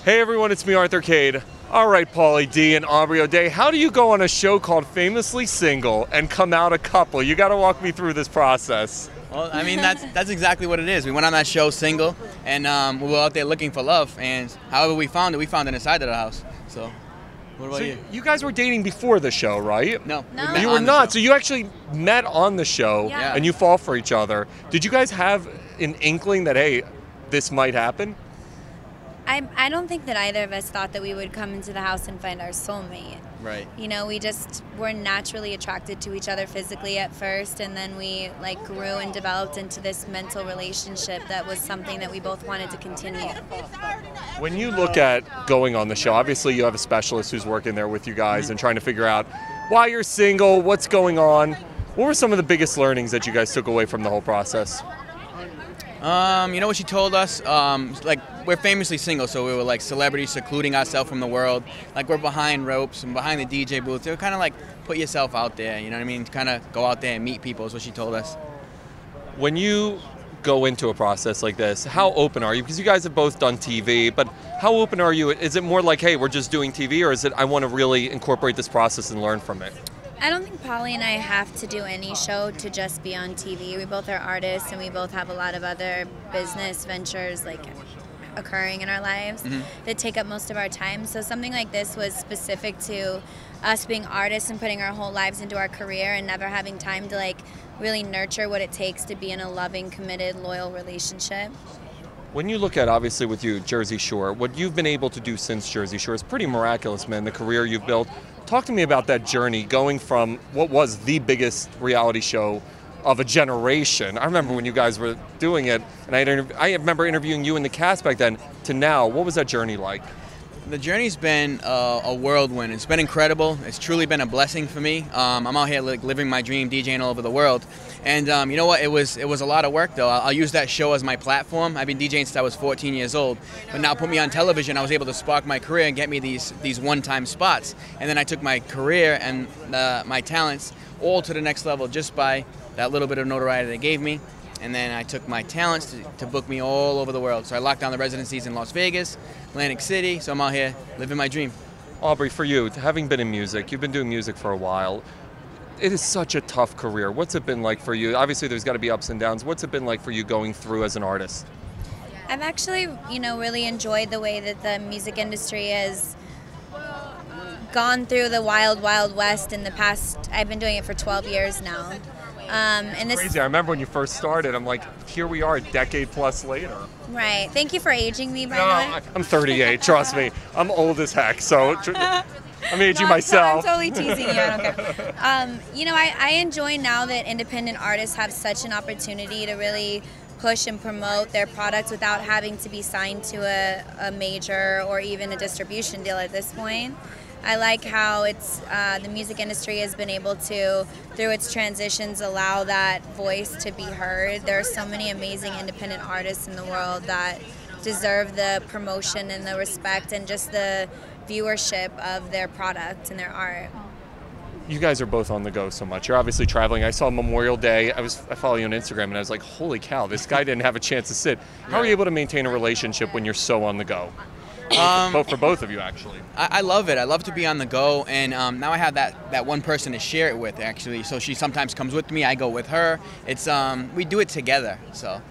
Hey everyone, it's me, Arthur Kade. All right, Pauly D and Aubrey, how do you go on a show called Famously Single and come out a couple? You got to walk me through this process. Well, I mean, that's exactly what it is. We went on that show single, and we were out there looking for love, and however we found it inside of the house. So, what about you? You guys were dating before the show, right? No. You were not. So you actually met on the show, Yeah. and you fall for each other. Did you guys have an inkling that, hey, this might happen? I don't think that either of us thought that we would come into the house and find our soulmate. Right. You know, we just were naturally attracted to each other physically at first, and then we grew and developed into this mental relationship that was something that we both wanted to continue. When you look at going on the show, obviously you have a specialist who's working there with you guys and trying to figure out why you're single, what's going on. What were some of the biggest learnings that you guys took away from the whole process? You know what she told us? We're famously single, so we were like celebrities secluding ourselves from the world. Like we're behind ropes and behind the DJ booth. They were kind of like put yourself out there, you know what I mean? Kind of go out there and meet people is what she told us. When you go into a process like this, how open are you? Because you guys have both done TV, but how open are you? Is it more like, hey, we're just doing TV, or is it I want to really incorporate this process and learn from it? I don't think Pauly and I have to do any show to just be on TV. We both are artists, and we both have a lot of other business ventures occurring in our lives that take up most of our time. So something like this was specific to us being artists and putting our whole lives into our career and never having time to really nurture what it takes to be in a loving, committed, loyal relationship. When you look at, obviously with you, Jersey Shore, what you've been able to do since Jersey Shore is pretty miraculous, man, the career you've built. Talk to me about that journey, going from what was the biggest reality show of a generation. I remember when you guys were doing it, and I remember interviewing you and the cast back then, to now. What was that journey like? The journey's been a whirlwind. It's been incredible. It's truly been a blessing for me. I'm out here living my dream, DJing all over the world. And you know what? It was a lot of work, though. I'll use that show as my platform. I've been DJing since I was 14 years old. But now put me on television, I was able to spark my career and get me these one-time spots. And then I took my career and my talents all to the next level just by that little bit of notoriety they gave me. And then I took my talents to book me all over the world. So I locked down the residencies in Las Vegas, Atlantic City, so I'm out here living my dream. Aubrey, for you, having been in music, you've been doing music for a while. It is such a tough career. What's it been like for you? Obviously, there's got to be ups and downs. What's it been like for you going through as an artist? I've actually, really enjoyed the way that the music industry has gone through the wild, wild west in the past. I've been doing it for 12 years now. And this Crazy. I remember when you first started, I'm like, here we are a decade plus later. Right. Thank you for aging me, by the way. I'm 38, trust me. I'm old as heck, so I'm aging myself. I'm totally teasing you, I don't care. I enjoy now that independent artists have such an opportunity to really push and promote their products without having to be signed to a major or even a distribution deal at this point. I like how the music industry has been able to, through its transitions, allow that voice to be heard. There are so many amazing independent artists in the world that deserve the promotion and the respect and just the viewership of their product and their art. You guys are both on the go so much. You're obviously traveling. I saw Memorial Day. I follow you on Instagram, and I was like, holy cow, this guy didn't have a chance to sit. How are you able to maintain a relationship when you're so on the go? For both of you, actually. I love it. I love to be on the go, and now I have that one person to share it with, actually. So she sometimes comes with me. I go with her. It's we do it together. So.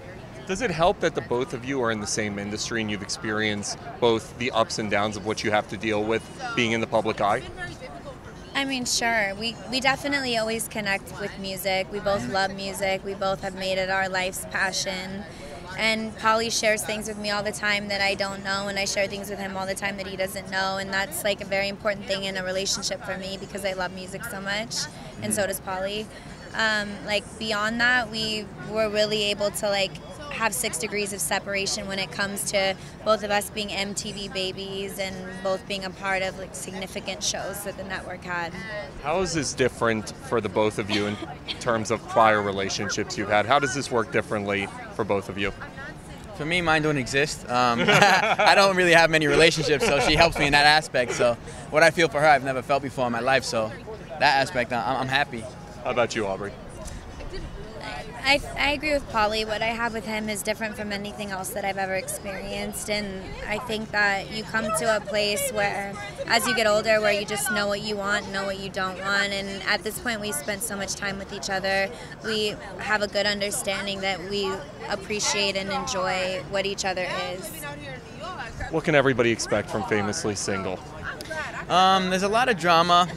Does it help that the both of you are in the same industry and you've experienced both the ups and downs of what you have to deal with being in the public eye? I mean, sure. We definitely always connect with music. We both love music. We both have made it our life's passion. And Pauly shares things with me all the time that I don't know, and I share things with him all the time that he doesn't know, and that's a very important thing in a relationship for me because I love music so much, and so does Pauly. Beyond that, we were really able to have 6 degrees of separation when it comes to both of us being MTV babies and both being a part of significant shows that the network had. How is this different for the both of you in terms of prior relationships you've had? How does this work differently for both of you? For me, mine don't exist. I don't really have many relationships, so she helps me in that aspect. So what I feel for her, I've never felt before in my life. So that aspect, I'm happy. How about you, Aubrey? I agree with Pauly. What I have with him is different from anything else that I've ever experienced, and I think that you come to a place where, as you get older, where you just know what you want, know what you don't want, and at this point we spent so much time with each other, we have a good understanding that we appreciate and enjoy what each other is. What can everybody expect from Famously Single? There's a lot of drama.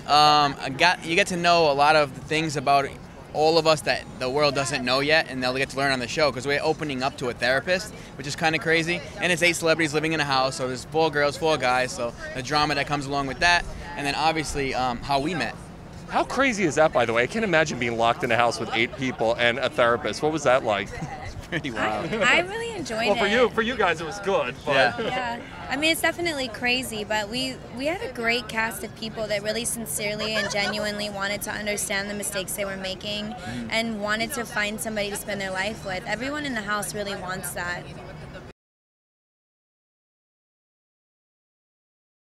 You get to know a lot of the things about all of us that the world doesn't know yet, and they'll get to learn on the show because we're opening up to a therapist, which is kind of crazy. And it's 8 celebrities living in a house, so there's 4 girls, 4 guys, so the drama that comes along with that, and then obviously how we met. How crazy is that, by the way? I can't imagine being locked in a house with 8 people and a therapist. What was that like? Pretty wild. I really enjoyed it. Well, for you guys, it was good. But. Yeah. I mean, it's definitely crazy, but we had a great cast of people that really sincerely and genuinely wanted to understand the mistakes they were making and wanted to find somebody to spend their life with. Everyone in the house really wants that.